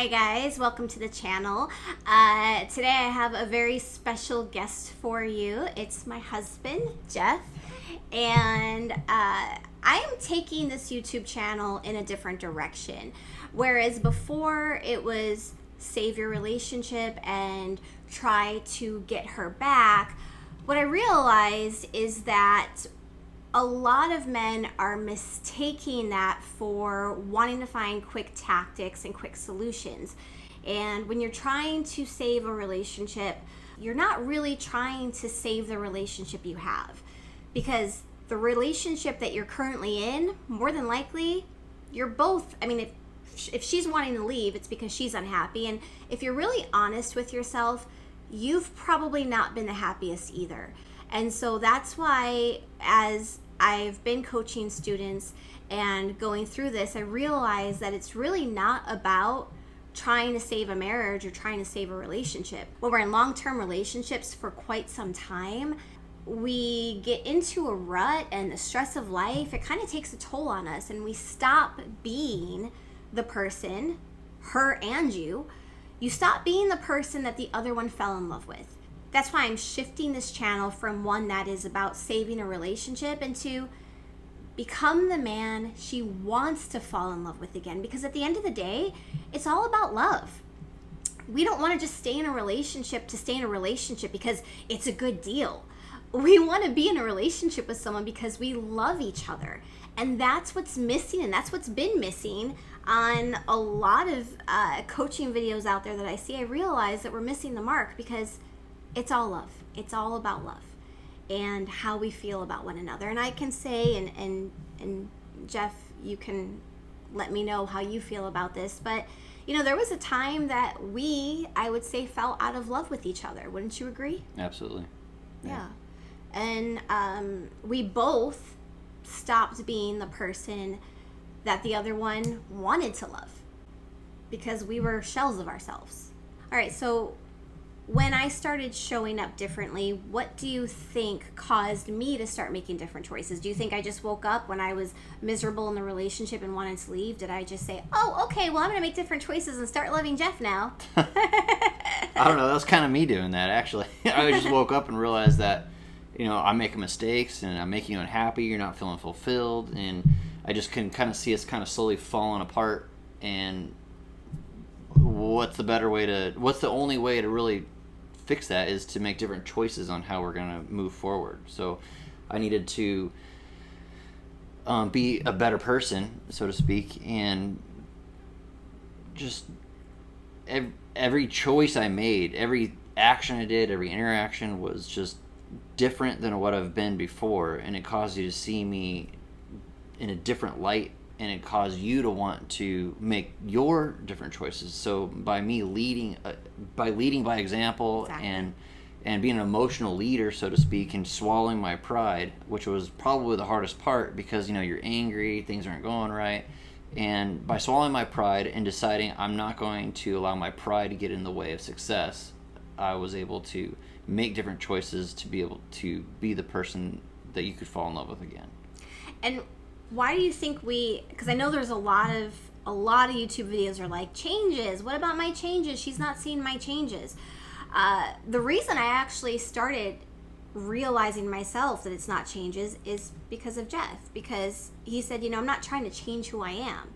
Hi guys, welcome to the channel. Today I have a very special guest for you. It's my husband, Jeff, and I am taking this YouTube channel in a different direction. Whereas before it was save your relationship and try to get her back, what I realized is that a lot of men are mistaking that for wanting to find quick tactics and quick solutions. And when you're trying to save a relationship, you're not really trying to save the relationship you have. Because the relationship that you're currently in, more than likely, you're both, if she's wanting to leave, it's because she's unhappy. And if you're really honest with yourself, you've probably not been the happiest either. And so that's why, as I've been coaching students and going through this, I realize that it's really not about trying to save a marriage or trying to save a relationship. When we're in long-term relationships for quite some time, we get into a rut, and the stress of life, it kind of takes a toll on us, and we stop being the person, her and you stop being the person that the other one fell in love with. That's why I'm shifting this channel from one that is about saving a relationship into become the man she wants to fall in love with again. Because at the end of the day, it's all about love. We don't want to just stay in a relationship to stay in a relationship because it's a good deal. We want to be in a relationship with someone because we love each other. And that's what's missing, and that's what's been missing on a lot of coaching videos out there that I see. I realize that we're missing the mark because it's all love. It's all about love and how we feel about one another. And I can say, and Jeff, you can let me know how you feel about this, but there was a time that I would say, fell out of love with each other. Wouldn't you agree? Absolutely. Yeah. And we both stopped being the person that the other one wanted to love because we were shells of ourselves. All right, so when I started showing up differently, what do you think caused me to start making different choices? Do you think I just woke up when I was miserable in the relationship and wanted to leave? Did I just say, oh, okay, well, I'm going to make different choices and start loving Jeff now? I don't know. That was kind of me doing that, actually. I just woke up and realized that, I'm making mistakes and I'm making you unhappy. You're not feeling fulfilled. And I just can kind of see us kind of slowly falling apart. And what's the only way to really fix that is to make different choices on how we're going to move forward. So I needed to be a better person, so to speak, and just every choice I made, every action I did, every interaction was just different than what I've been before, and it caused you to see me in a different light, and it caused you to want to make your different choices. So by me leading by example, exactly. and being an emotional leader, so to speak, and swallowing my pride, which was probably the hardest part because you're angry, things aren't going right, and by swallowing my pride and deciding I'm not going to allow my pride to get in the way of success, I was able to make different choices to be able to be the person that you could fall in love with again. And why do you think because I know there's a lot of YouTube videos are like, changes, what about my changes? She's not seeing my changes. The reason I actually started realizing myself that it's not changes is because of Jeff, because he said, I'm not trying to change who I am.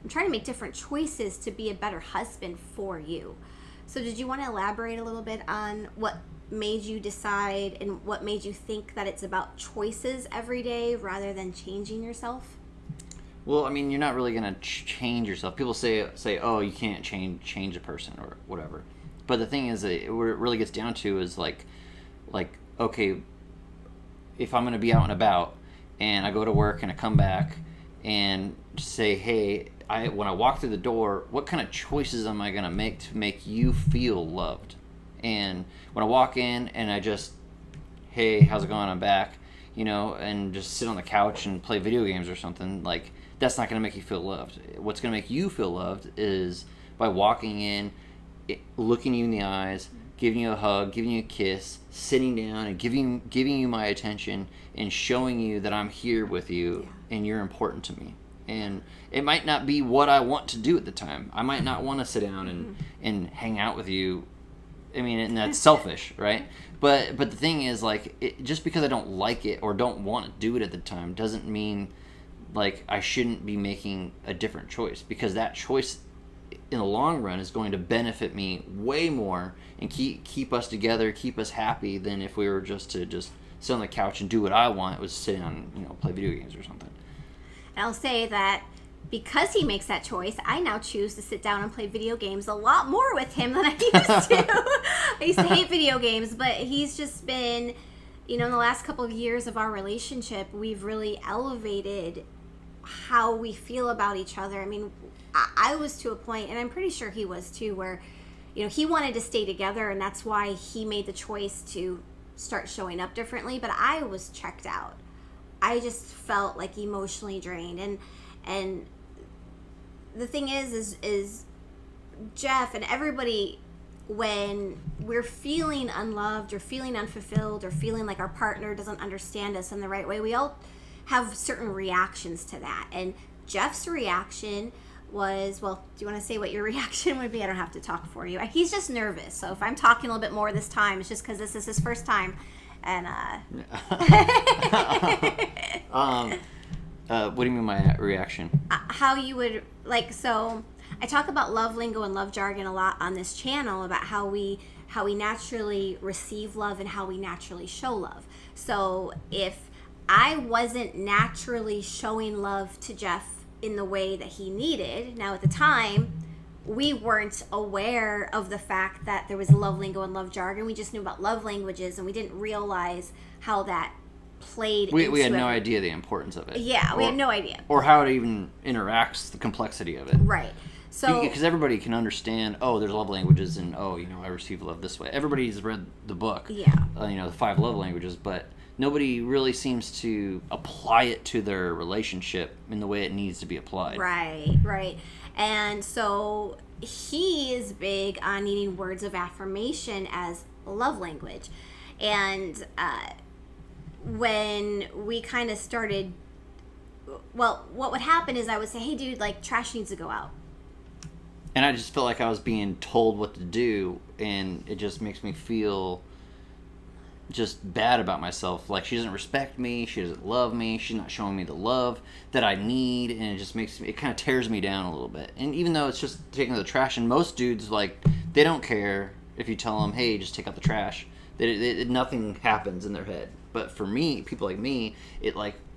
I'm trying to make different choices to be a better husband for you. So did you want to elaborate a little bit on what made you decide and what made you think that it's about choices every day rather than changing yourself? Well, you're not really going to change yourself. People say, oh, you can't change a person or whatever. But the thing is, that what it really gets down to is like, okay, if I'm going to be out and about and I go to work and I come back and say, hey, when I walk through the door, what kind of choices am I going to make to make you feel loved? And when I walk in and I just, hey, how's it going? I'm back, and just sit on the couch and play video games or something, like, that's not going to make you feel loved. What's going to make you feel loved is by walking in, looking you in the eyes, giving you a hug, giving you a kiss, sitting down and giving you my attention and showing you that I'm here with you and you're important to me. And it might not be what I want to do at the time. I might not want to sit down and hang out with you. I mean, and that's selfish, right? But the thing is, like, just because I don't like it or don't want to do it at the time doesn't mean, like, I shouldn't be making a different choice, because that choice in the long run is going to benefit me way more and keep us together, keep us happy, than if we were just to sit on the couch and do what I want. It was sit down, play video games or something. And I'll say that because he makes that choice, I now choose to sit down and play video games a lot more with him than I used to. I used to hate video games, but he's just been, in the last couple of years of our relationship, we've really elevated how we feel about each other. I mean, I was to a point, and I'm pretty sure he was too, where, he wanted to stay together, and that's why he made the choice to start showing up differently, but I was checked out. I just felt like emotionally drained, and the thing is Jeff and everybody, when we're feeling unloved or feeling unfulfilled or feeling like our partner doesn't understand us in the right way, we all have certain reactions to that. And Jeff's reaction was, well, do you want to say what your reaction would be? I don't have to talk for you. He's just nervous, so if I'm talking a little bit more this time, it's just because this is his first time. And what do you mean my reaction? How you would, so I talk about love lingo and love jargon a lot on this channel, about how we naturally receive love and how we naturally show love. So if I wasn't naturally showing love to Jeff in the way that he needed, now at the time, we weren't aware of the fact that there was love lingo and love jargon. We just knew about love languages, and we didn't realize how that played into We had no idea the importance of it. Yeah, we had no idea. Or how it even interacts, the complexity of it. Right. So, because everybody can understand, there's love languages, and I receive love this way. Everybody's read the book. Yeah. The 5 love languages, but nobody really seems to apply it to their relationship in the way it needs to be applied. Right. And so he is big on needing words of affirmation as love language. And when we kind of started, well, what would happen is I would say, hey, dude, trash needs to go out. And I just felt like I was being told what to do, and it just makes me feel just bad about myself. Like, she doesn't respect me, she doesn't love me, she's not showing me the love that I need, and it just it kind of tears me down a little bit. And even though it's just taking out the trash, and most dudes, they don't care if you tell them, hey, just take out the trash. Nothing happens in their head. But for me, people like me,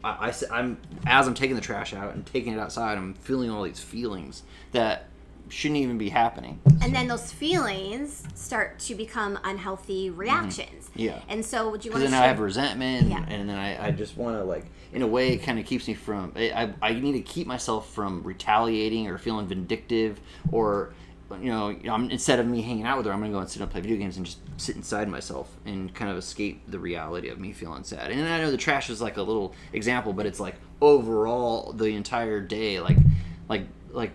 I'm as I'm taking the trash out and taking it outside, I'm feeling all these feelings that shouldn't even be happening. And then those feelings start to become unhealthy reactions. Mm-hmm. Yeah. And so would you want to then I have resentment, yeah. And then I just want to, in a way, it kind of keeps me from, I need to keep myself from retaliating or feeling vindictive, or, instead of me hanging out with her, I'm going to go and sit and play video games and just sit inside myself and kind of escape the reality of me feeling sad. And I know the trash is a little example, but it's overall the entire day,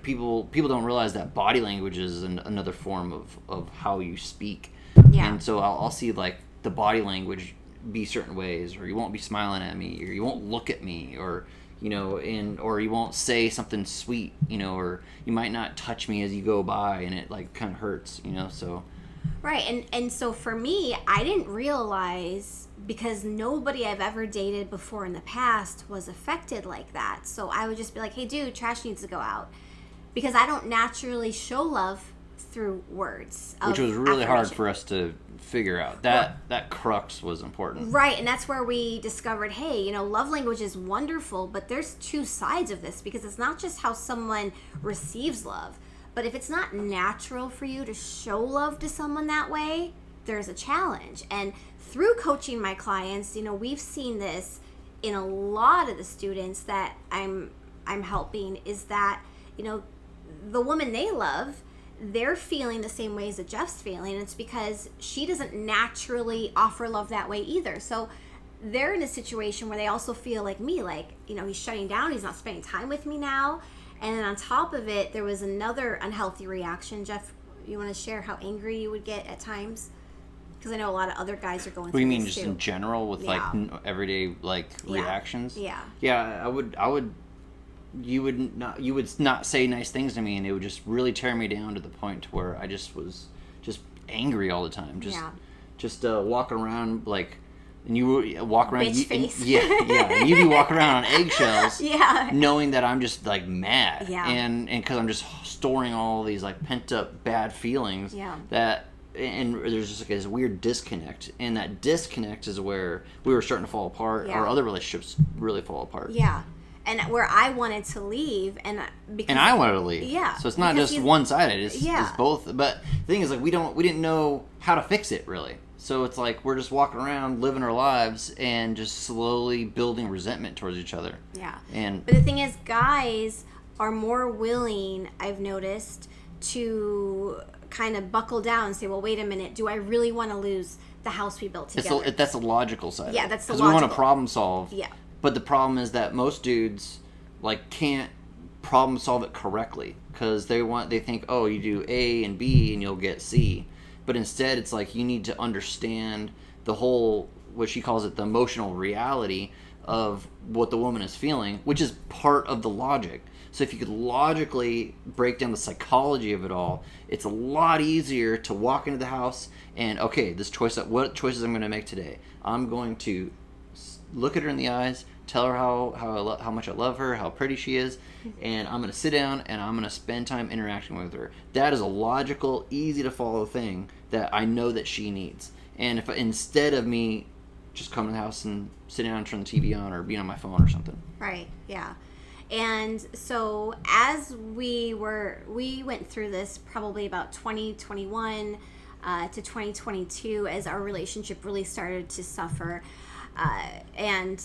people don't realize that body language is another form of how you speak. Yeah. And so I'll see the body language be certain ways, or you won't be smiling at me, or you won't look at me, or or you won't say something sweet, or you might not touch me as you go by, and it kind of hurts, so. Right. And so for me, I didn't realize, because nobody I've ever dated before in the past was affected like that. So I would just be like, hey, dude, trash needs to go out. Because I don't naturally show love through words. Which was really hard for us to figure out. That crux was important. Right, and that's where we discovered, hey, love language is wonderful, but there's two sides of this, because it's not just how someone receives love, but if it's not natural for you to show love to someone that way, there's a challenge. And through coaching my clients, we've seen this in a lot of the students that I'm helping, is that, the woman they love, they're feeling the same ways that Jeff's feeling. And it's because she doesn't naturally offer love that way either. So they're in a situation where they also feel like me, he's shutting down, he's not spending time with me now. And then on top of it, there was another unhealthy reaction. Jeff, you want to share how angry you would get at times? Because I know a lot of other guys are going through this. What do you mean, just in general with everyday reactions? Yeah. Yeah, I would you would not say nice things to me, and it would just really tear me down to the point where I just was just angry all the time. Just walking around like, and you would walk around, Bitch face. and you'd be walking around on eggshells, Yeah. knowing that I'm just like mad, Yeah. and because I'm just storing all these like pent up bad feelings, Yeah. and there's just like this weird disconnect, and that disconnect is where we were starting to fall apart. Yeah. Our other relationships really fall apart. Yeah. And where I wanted to leave, and I wanted to leave. Yeah. So it's not just one sided. It's both. But the thing is, like, we didn't know how to fix it really. So it's like we're just walking around, living our lives, and just slowly building resentment towards each other. Yeah. But the thing is, guys are more willing, I've noticed, to kind of buckle down and say, well, wait a minute, do I really want to lose the house we built together? That's the logical side. Yeah, that's the logical. logical. Because we want to problem solve. Yeah. But the problem is that most dudes like can't problem solve it correctly because they think, oh, you do A and B and you'll get C. But instead, it's like you need to understand the whole, what she calls it, the emotional reality of what the woman is feeling, which is part of the logic. So if you could logically break down the psychology of it all, it's a lot easier to walk into the house and, okay, what choices I'm going to make today. I'm going to look at her in the eyes, tell her how much I love her, how pretty she is, and I'm going to sit down and I'm going to spend time interacting with her. That is a logical, easy to follow thing that I know that she needs. And if instead of me just coming to the house and sitting down and turning the TV on or being on my phone or something. Right, yeah. And so as we went through this probably about 2021 to 2022 as our relationship really started to suffer. And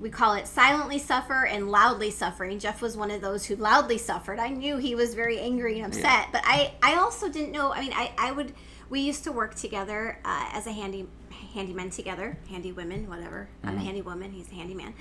we call it silently suffer and loudly suffering. Jeff was one of those who loudly suffered. I knew he was very angry and upset, but I also didn't know. I mean, we used to work together as a handyman together, handy women, whatever. Mm-hmm. I'm a handy woman, he's a handyman.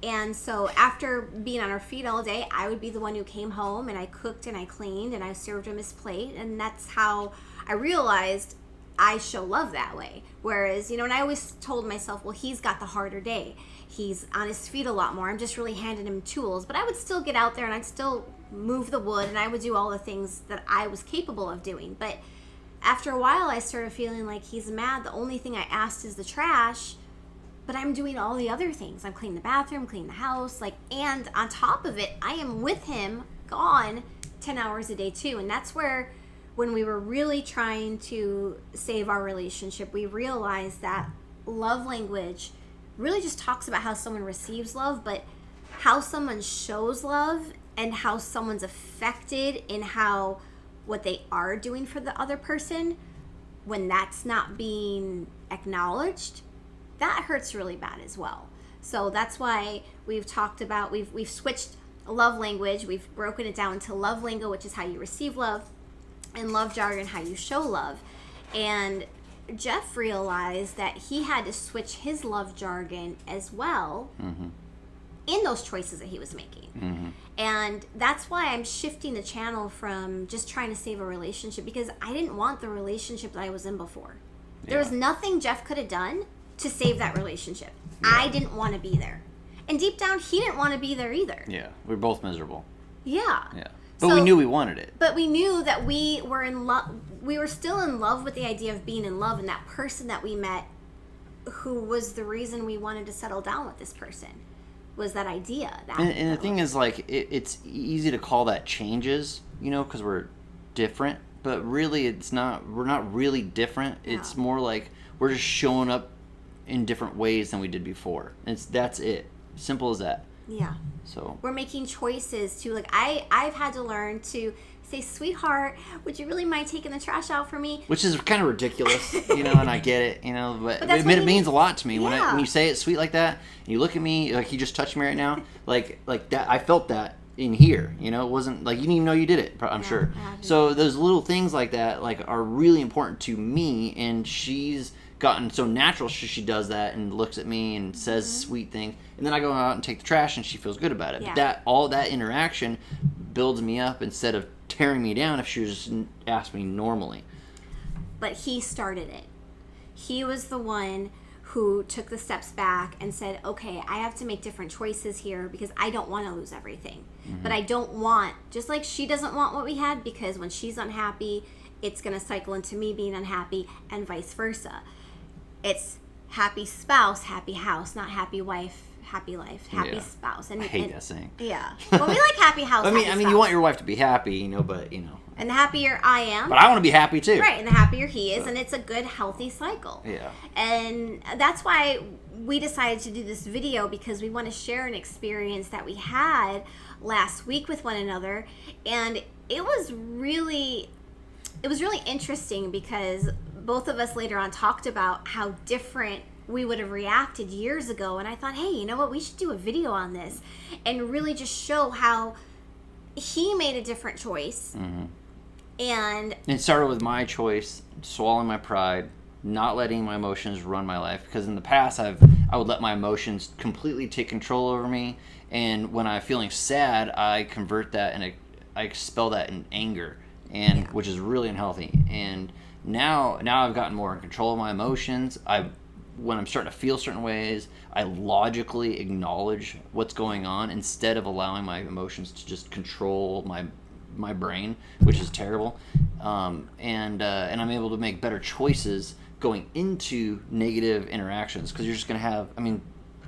And so after being on our feet all day, I would be the one who came home and I cooked and I cleaned and I served him his plate. And that's how I realized I show love that way. Whereas, and I always told myself, well, he's got the harder day. He's on his feet a lot more. I'm just really handing him tools. But I would still get out there and I'd still move the wood and I would do all the things that I was capable of doing. But after a while, I started feeling like he's mad. The only thing I asked is the trash, but I'm doing all the other things. I'm cleaning the bathroom, cleaning the house, and on top of it, I am with him, gone 10 hours a day too. And that's where, when we were really trying to save our relationship, we realized that love language really just talks about how someone receives love, but how someone shows love and how someone's affected in how what they are doing for the other person, when that's not being acknowledged, that hurts really bad as well. So that's why we've talked about, we've switched love language. We've broken it down to love lingo, which is how you receive love, and love jargon, how you show love. And Jeff realized that he had to switch his love jargon as well in those choices that he was making. Mm-hmm. And that's why I'm shifting the channel from just trying to save a relationship, because I didn't want the relationship that I was in before. There was nothing Jeff could have done to save that relationship. I didn't want to be there. And deep down, he didn't want to be there either. Yeah, we're both miserable. Yeah. But we knew we wanted it. But we knew that we were in love. We were still in love with the idea of being in love, and that person that we met, who was the reason we wanted to settle down with this person, was that idea. And the thing is, like, it's easy to call that changes, because we're different. But really, it's not. We're not really different. It's more like we're just showing up in different ways than we did before. That's it. Simple as that. Yeah. So we're making choices to, I've had to learn to say, sweetheart, would you really mind taking the trash out for me? Which is kind of ridiculous, and I get it, but it means a lot to me when you say it sweet like that, and you look at me like you just touched me right now, like that. I felt that in here, it wasn't like you didn't even know you did it. I'm sure. So those little things like that, are really important to me, and she's gotten so natural she does that and looks at me and says sweet things, and then I go out and take the trash and she feels good about it. But that all that interaction builds me up instead of tearing me down if she was just asked me normally. But he started it. He was the one who took the steps back and said, okay, I have to make different choices here because I don't want to lose everything. But I don't want, just like she doesn't want what we had, because when she's unhappy, it's going to cycle into me being unhappy, and vice versa. It's happy spouse, happy house, not happy wife, happy life, happy spouse. And I hate that saying. Yeah. Well, we like happy house. I mean, spouse. you want your wife to be happy, but And the happier I am. But I want to be happy too. Right, and the happier he is, and it's a good, healthy cycle. Yeah. And that's why we decided to do this video, because we want to share an experience that we had last week with one another. And it was really interesting, because both of us later on talked about how different we would have reacted years ago. And I thought, hey, you know what? We should do a video on this and really just show how he made a different choice. Mm-hmm. And it started with my choice, swallowing my pride, not letting my emotions run my life. Because in the past, I would let my emotions completely take control over me. And when I'm feeling sad, I convert that and I expel that in anger, and which is really unhealthy. And now I've gotten more in control of my emotions. When I'm starting to feel certain ways, I logically acknowledge what's going on instead of allowing my emotions to just control my brain, which is terrible. And I'm able to make better choices going into negative interactions, because you're just going to have,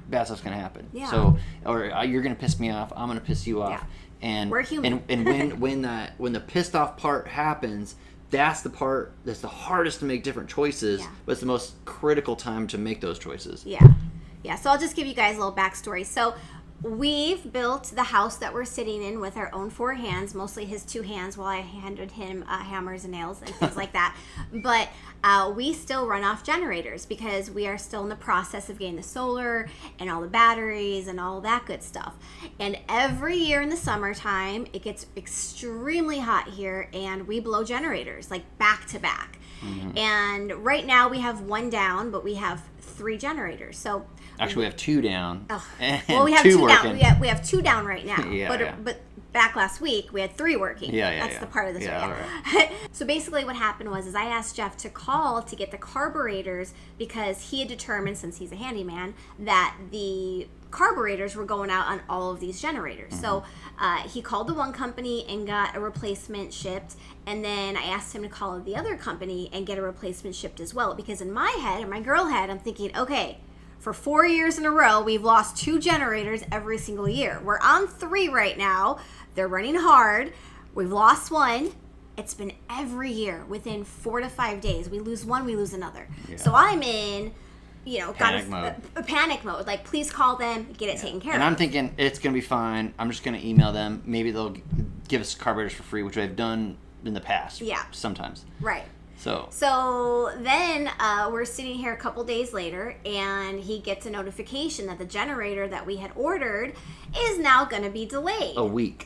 bad stuff's going to happen. Yeah. So, or you're going to piss me off, I'm going to piss you off. Yeah. And we're human. And when the pissed off part happens, that's the part that's the hardest to make different choices, but it's the most critical time to make those choices. Yeah. So I'll just give you guys a little backstory. So we've built the house that we're sitting in with our own 4 hands, mostly his 2 hands, while I handed him hammers and nails and things like that. But we still run off generators, because we are still in the process of getting the solar and all the batteries and all that good stuff. And every year in the summertime, it gets extremely hot here, and we blow generators like back to back. Mm-hmm. And right now we have 1 down, but we have 3 generators. So actually, we have 2 down. Well, we have 2 down. We have 2 down right now. But back last week we had 3 working. That's the part of the story. Right. So basically, what happened was I asked Jeff to call to get the carburetors, because he had determined, since he's a handyman, that the carburetors were going out on all of these generators. Mm-hmm. So he called the one company and got a replacement shipped, and then I asked him to call the other company and get a replacement shipped as well, because in my head, in my girl head, I'm thinking, okay, for 4 years in a row, we've lost 2 generators every single year. We're on 3 right now. They're running hard. We've lost 1. It's been every year within 4 to 5 days. We lose 1, we lose another. Yeah. So I'm in, panic mode. Like, please call them, get it taken care of. And I'm thinking, it's going to be fine. I'm just going to email them. Maybe they'll give us carburetors for free, which I've done in the past. Yeah. Sometimes. Right. So then we're sitting here a couple days later, and he gets a notification that the generator that we had ordered is now going to be delayed.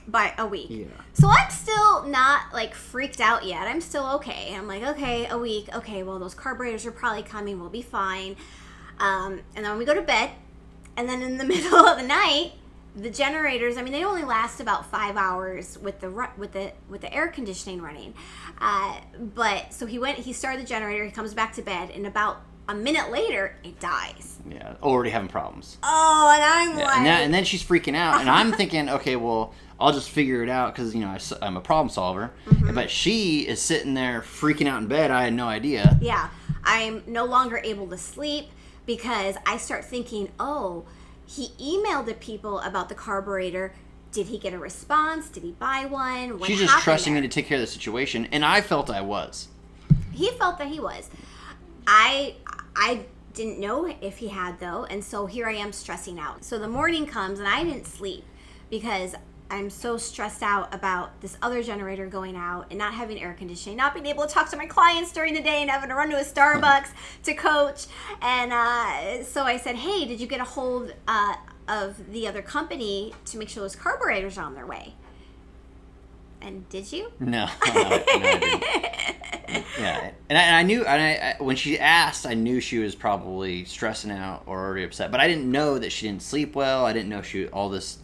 By a week. Yeah. So I'm still not freaked out yet. I'm still okay. I'm like, okay, a week. Okay, well, those carburetors are probably coming. We'll be fine. And then we go to bed, and then in the middle of the night, the generators, they only last about 5 hours with the air conditioning running. But so he started the generator, he comes back to bed, and about a minute later, it dies. Yeah, already having problems. Oh, and I'm like... And then she's freaking out, and I'm thinking, okay, well, I'll just figure it out, because, I'm a problem solver. Mm-hmm. But she is sitting there freaking out in bed. I had no idea. Yeah, I'm no longer able to sleep, because I start thinking, oh, he emailed the people about the carburetor. Did he get a response? Did he buy one? She's just trusting me to take care of the situation, and I felt I was. He felt that he was. I didn't know if he had, though, and so here I am stressing out. So the morning comes, and I didn't sleep, because I'm so stressed out about this other generator going out and not having air conditioning, not being able to talk to my clients during the day, and having to run to a Starbucks to coach. And so I said, hey, did you get a hold of the other company to make sure those carburetors are on their way? And did you? No, I didn't. Yeah, and I knew, when she asked, I knew she was probably stressing out or already upset. But I didn't know that she didn't sleep well. I didn't know all this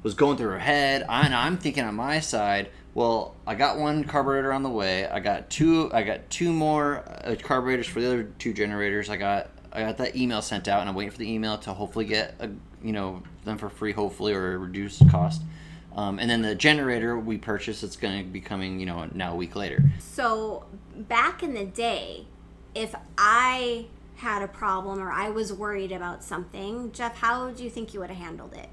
was going through her head. I'm thinking on my side, well, I got 1 carburetor on the way. I got two more carburetors for the other 2 generators. I got that email sent out, and I'm waiting for the email to hopefully get them for free, hopefully, or a reduced cost. And then the generator we purchased, it's going to be coming, now a week later. So back in the day, if I had a problem or I was worried about something, Jeff, how do you think you would have handled it?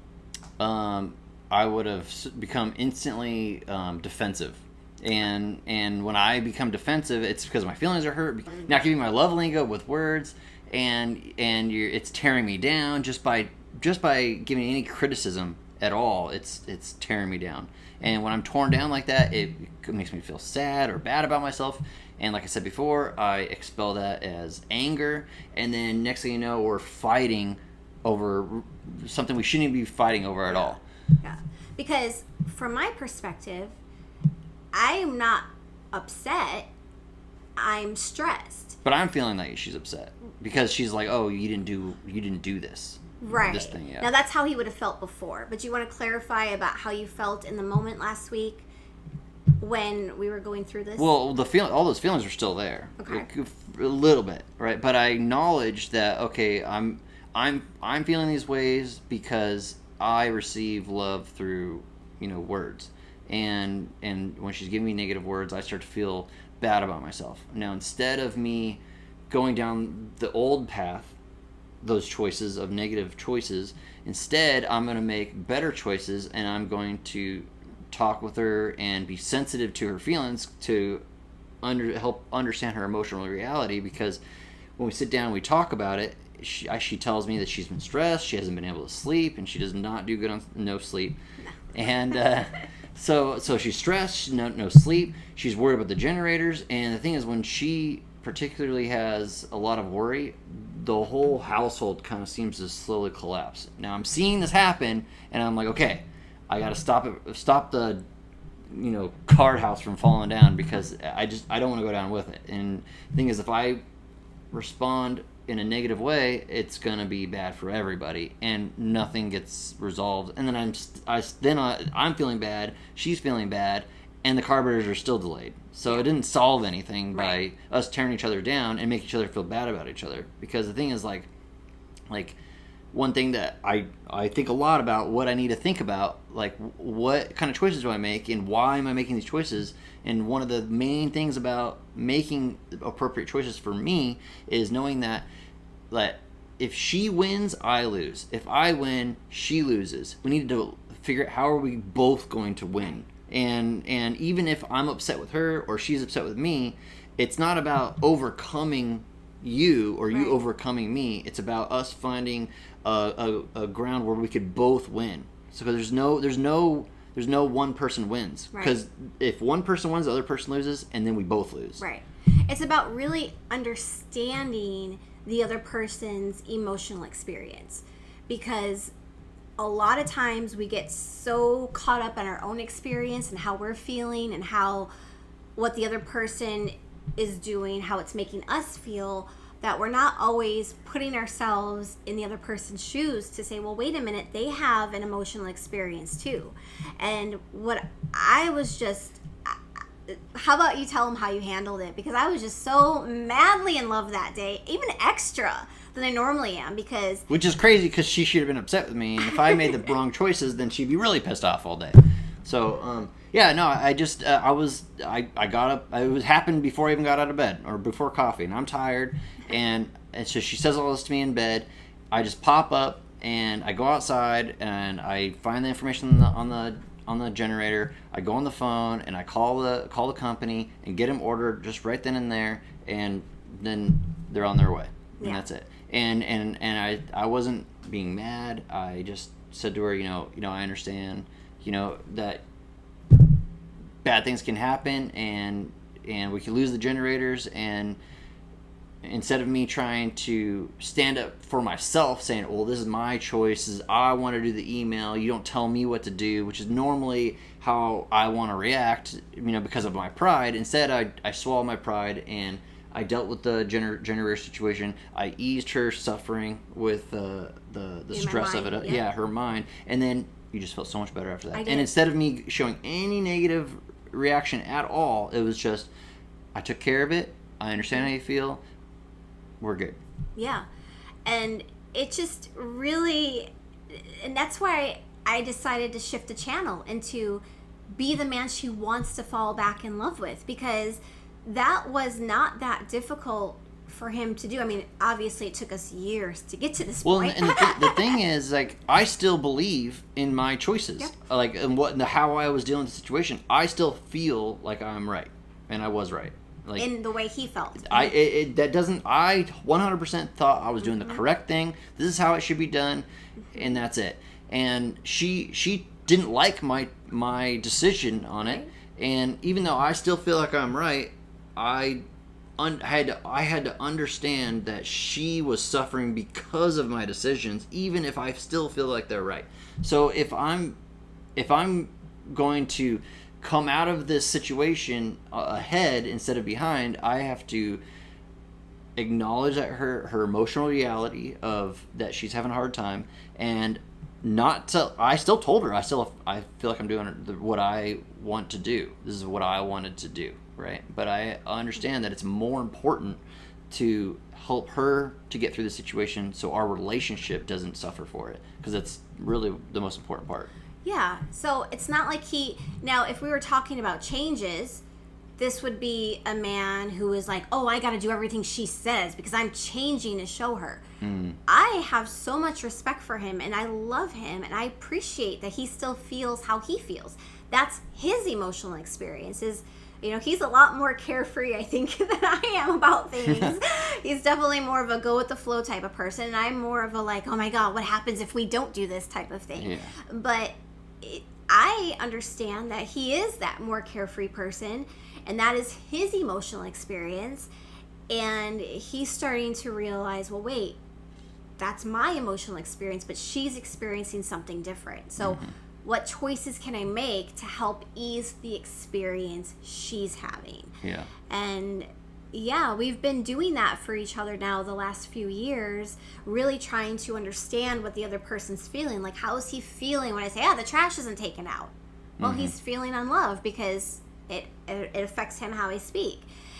I would have become instantly defensive. And when I become defensive, it's because my feelings are hurt. Not giving my love language with words, and it's tearing me down just by giving any criticism at all. It's tearing me down. And when I'm torn down like that, it makes me feel sad or bad about myself. And like I said before, I expel that as anger. And then next thing you know, we're fighting over something we shouldn't be fighting over at all. Yeah. Because from my perspective, I am not upset. I'm stressed. But I'm feeling like she's upset because she's like, "Oh, you didn't do this." Right. This thing, yeah. Now that's how he would have felt before. But you want to clarify about how you felt in the moment last week when we were going through this? Well, all those feelings are still there. Okay. A little bit, right? But I acknowledge that I'm feeling these ways because I receive love through, words. And when she's giving me negative words, I start to feel bad about myself. Now, instead of me going down the old path, those choices of negative choices, instead I'm going to make better choices, and I'm going to talk with her and be sensitive to her feelings to help understand her emotional reality. Because when we sit down and we talk about it, she tells me that she's been stressed, she hasn't been able to sleep, and she does not do good on no sleep. And so she's stressed, no sleep, she's worried about the generators. And the thing is, when she particularly has a lot of worry, the whole household kind of seems to slowly collapse. Now I'm seeing this happen, and I'm like, okay, I got to stop the card house from falling down, because I don't want to go down with it. And the thing is, if I respond in a negative way, it's gonna be bad for everybody, and nothing gets resolved. And then I'm feeling bad, she's feeling bad, and the carburetors are still delayed. So it didn't solve anything by us tearing each other down and make each other feel bad about each other. Because the thing is, like one thing that I think a lot about, what I need to think about, like, what kind of choices do I make and why am I making these choices? And one of the main things about making appropriate choices for me is knowing that if she wins, I lose. If I win, she loses. We need to figure out how are we both going to win. And even if I'm upset with her or she's upset with me, it's not about overcoming you or you overcoming me. It's about us finding a ground where we could both win. So there's no one person wins, because if one person wins, the other person loses, and then we both lose. Right. It's about really understanding the other person's emotional experience, because a lot of times we get so caught up in our own experience and how we're feeling and what the other person is doing, how it's making us feel, that we're not always putting ourselves in the other person's shoes to say, well, wait a minute, they have an emotional experience too. And how about you tell them how you handled it? Because I was just so madly in love that day, even extra than I normally am. Which is crazy, because she should have been upset with me, and if I made the wrong choices, then she'd be really pissed off all day. So I got up. It happened before I even got out of bed, or before coffee, and I'm tired, and so she says all this to me in bed. I just pop up and I go outside and I find the information on the generator. I go on the phone and I call the company and get them ordered just right then and there, and then they're on their way, and that's it. And I wasn't being mad. I just said to her, I understand, that bad things can happen, and we can lose the generators. And instead of me trying to stand up for myself, saying, well, this is my choices, I want to do the email, you don't tell me what to do, which is normally how I want to react, because of my pride. Instead, I swallowed my pride and I dealt with the generator situation. I eased her suffering with the stress of it. Yeah, her mind. And then you just felt so much better after that. And instead of me showing any negative reaction at all, it was just, I took care of it. I understand how you feel. We're good. Yeah. And it just really, and that's why I decided to shift the channel into be the man she wants to fall back in love with, because that was not that difficult for him to do. I mean, obviously it took us years to get to this point. And the thing is, like, I still believe in my choices. Yep. Like, and how I was dealing with the situation. I still feel like I'm right, and I was right. Like, in the way he felt. I 100% thought I was doing the correct thing. This is how it should be done, and that's it. And she didn't like my decision on it, and even though I still feel like I'm right, I had to understand that she was suffering because of my decisions, even if I still feel like they're right. So if I'm going to come out of this situation ahead instead of behind, I have to acknowledge that her emotional reality of that she's having a hard time, and I still told her I feel like I'm doing what I want to do. This is what I wanted to do, right? But I understand that it's more important to help her to get through the situation so our relationship doesn't suffer for it, because that's really the most important part. Yeah, so it's not like now if we were talking about changes, this would be a man who is like, oh, I got to do everything she says because I'm changing to show her. I have so much respect for him, and I love him, and I appreciate that he still feels how he feels. That's his emotional experiences. He's a lot more carefree, I think, than I am about things. He's definitely more of a go with the flow type of person, and I'm more of a like, oh my God, what happens if we don't do this type of thing? Yeah. But I understand that he is that more carefree person, and that is his emotional experience, and he's starting to realize, well, wait, that's my emotional experience, but she's experiencing something different. So what choices can I make to help ease the experience she's having? Yeah. And yeah, we've been doing that for each other now the last few years, really trying to understand what the other person's feeling. Like, how is he feeling when I say, the trash isn't taken out? Well, he's feeling unloved because it affects him how I speak.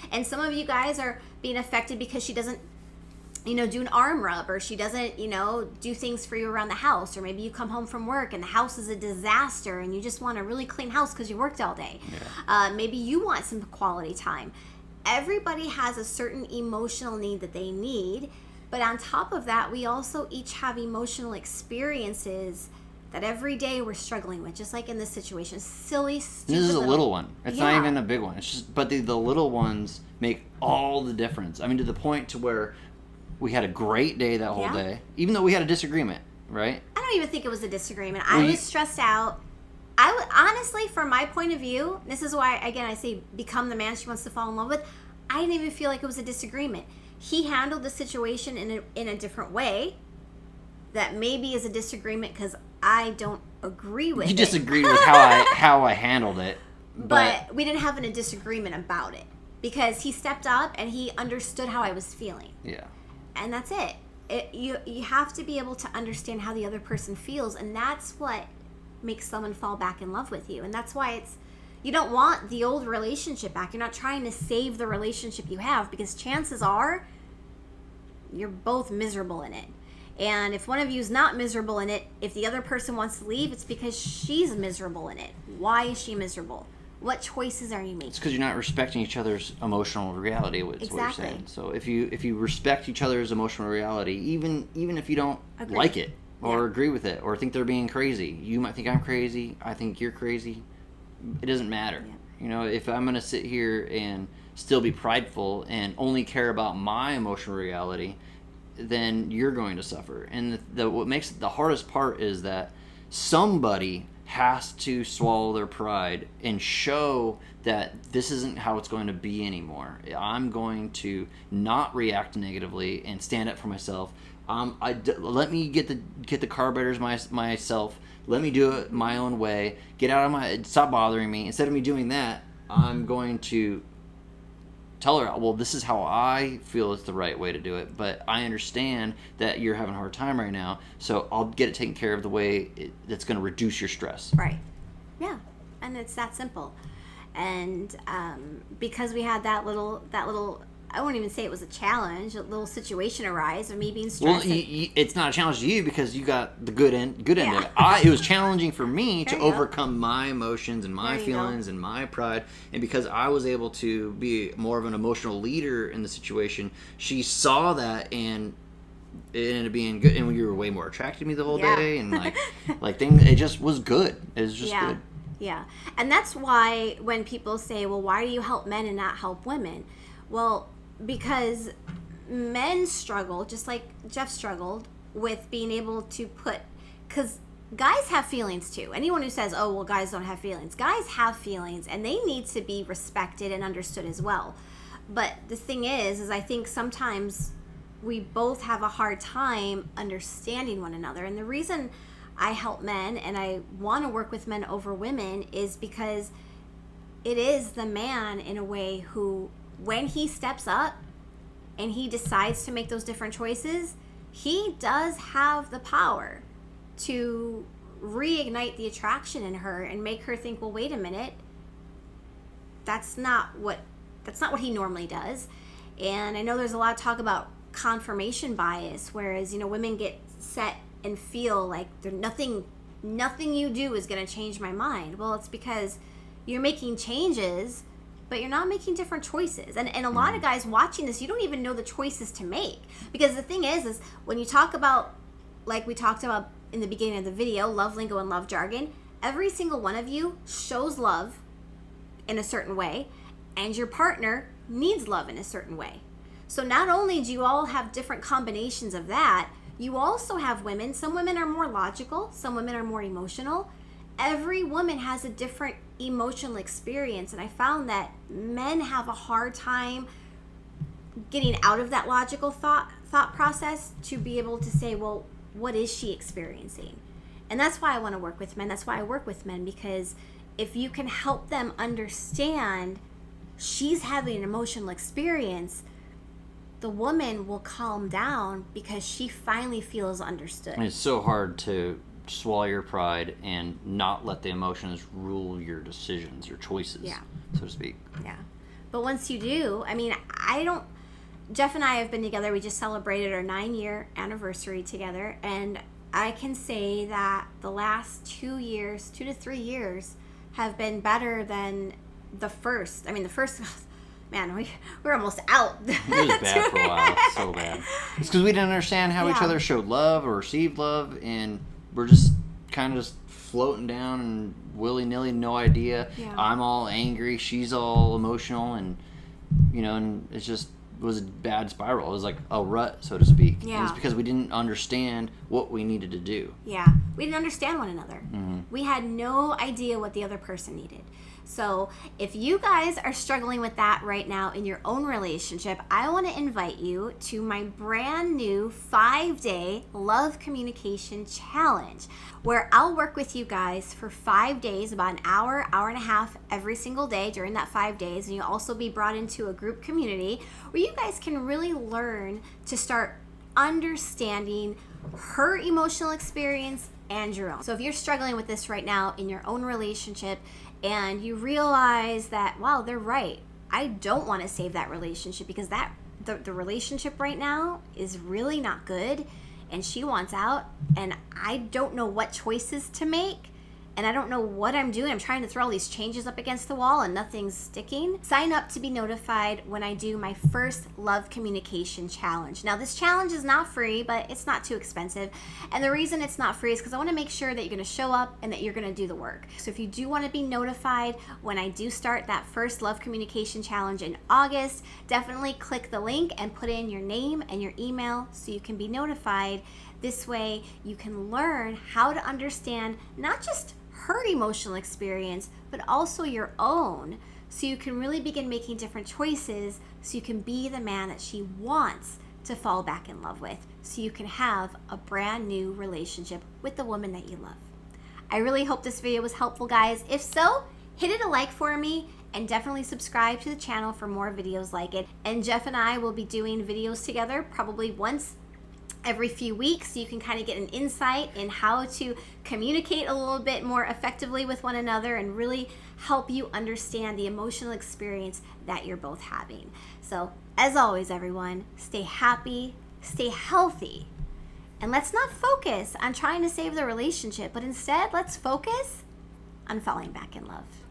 And some of you guys are being affected because she doesn't do an arm rub, or she doesn't, do things for you around the house, or maybe you come home from work and the house is a disaster and you just want a really clean house because you worked all day. Yeah. Maybe you want some quality time. Everybody has a certain emotional need that they need, but on top of that, we also each have emotional experiences that every day we're struggling with, just like in this situation. Silly, stupid. This is a little one. It's not Yeah. even a big one. It's just, but the little ones make all the difference. I mean, to the point to where we had a great day that whole day, even though we had a disagreement, right? I don't even think it was a disagreement. I was stressed out. I would, honestly, from my point of view, this is why, again, I say become the man she wants to fall in love with. I didn't even feel like it was a disagreement. He handled the situation in a different way that maybe is a disagreement because I don't agree with it. You disagreed with how I handled it. But we didn't have a disagreement about it because he stepped up and he understood how I was feeling. Yeah. And that's it. You have to be able to understand how the other person feels, and that's what makes someone fall back in love with you. And that's why you don't want the old relationship back. You're not trying to save the relationship you have, because chances are you're both miserable in it. And if one of you is not miserable in it, if the other person wants to leave, it's because she's miserable in it. Why is she miserable? What choices are you making? It's because you're not respecting each other's emotional reality. What you're saying. So if you respect each other's emotional reality, even if you don't like it or agree with it or think they're being crazy, you might think I'm crazy. I think you're crazy. It doesn't matter. Yeah. If I'm going to sit here and still be prideful and only care about my emotional reality, then you're going to suffer. And what makes it the hardest part is that somebody has to swallow their pride and show that this isn't how it's going to be anymore. I'm going to not react negatively and stand up for myself. Let me get the carburetors myself. Let me do it my own way. Get out of stop bothering me. Instead of me doing that, I'm going to tell her, well, this is how I feel is the right way to do it, but I understand that you're having a hard time right now, so I'll get it taken care of the way that's going to reduce your stress. Right. Yeah. And it's that simple. And because we had that little I won't even say it was a challenge. A little situation arise of me being Well, stressed. it's not a challenge to you because you got the good end of Yeah. it. It was challenging for me There to you go. overcome my emotions and my There you go. feelings and my pride, and because I was able to be more of an emotional leader in the situation, she saw that, and it ended up being good. And you were way more attracted to me the whole Yeah. day, and like things, it just was good. It was just Yeah. good. Yeah. And that's why when people say, well, why do you help men and not help women? Well, because men struggle, just like Jeff struggled, with being able to because guys have feelings too. Anyone who says, oh, well, guys don't have feelings. Guys have feelings, and they need to be respected and understood as well. But the thing is I think sometimes we both have a hard time understanding one another. And the reason I help men and I want to work with men over women is because it is the man in a way who, when he steps up and he decides to make those different choices, he does have the power to reignite the attraction in her and make her think, well, wait a minute, that's not what he normally does. And I know there's a lot of talk about confirmation bias, whereas, women get set and feel like there's nothing you do is going to change my mind. Well, it's because you're making changes, but you're not making different choices. And a lot of guys watching this, you don't even know the choices to make. Because the thing is when you talk about, like we talked about in the beginning of the video, love lingo and love jargon, every single one of you shows love in a certain way, and your partner needs love in a certain way. So not only do you all have different combinations of that, you also have women. Some women are more logical, some women are more emotional. Every woman has a different emotional experience, and I found that men have a hard time getting out of that logical thought process to be able to say, well, what is she experiencing? And that's why I want to work with men. That's why I work with men, because if you can help them understand she's having an emotional experience, the woman will calm down because she finally feels understood. And it's so hard to swallow your pride and not let the emotions rule your decisions, your choices, so to speak. Yeah. But once you do, Jeff and I have been together. We just celebrated our 9-year anniversary together. And I can say that the last 2 to 3 years have been better than the first. The first, man, we're almost out. It was bad for a while, so bad. It's because we didn't understand how each other showed love or received love, and we're just kind of just floating down and willy-nilly, no idea. Yeah. I'm all angry, she's all emotional, and and it was a bad spiral. It was like a rut, so to speak. Yeah. And it's because we didn't understand what we needed to do. Yeah. We didn't understand one another. Mm-hmm. We had no idea what the other person needed. So if you guys are struggling with that right now in your own relationship, I want to invite you to my brand new 5-day Love Communication Challenge, where I'll work with you guys for 5 days, about an hour and a half every single day during that 5 days. And you'll also be brought into a group community where you guys can really learn to start understanding her emotional experience and your own. So if you're struggling with this right now in your own relationship, and you realize that, wow, they're right, I don't want to save that relationship because the relationship right now is really not good, and she wants out, and I don't know what choices to make, and I don't know what I'm doing. I'm trying to throw all these changes up against the wall and nothing's sticking. Sign up to be notified when I do my first Love Communication Challenge. Now, this challenge is not free, but it's not too expensive. And the reason it's not free is because I want to make sure that you're going to show up and that you're going to do the work. So if you do want to be notified when I do start that first Love Communication Challenge in August, definitely click the link and put in your name and your email so you can be notified. This way you can learn how to understand not just her emotional experience, but also your own, so you can really begin making different choices, so you can be the man that she wants to fall back in love with, so you can have a brand new relationship with the woman that you love. I really hope this video was helpful, guys. If so, hit it a like for me, and definitely subscribe to the channel for more videos like it. And Jeff and I will be doing videos together probably once every few weeks. You can kind of get an insight in how to communicate a little bit more effectively with one another and really help you understand the emotional experience that you're both having. So, as always, everyone, stay happy, stay healthy, and let's not focus on trying to save the relationship, but instead, let's focus on falling back in love.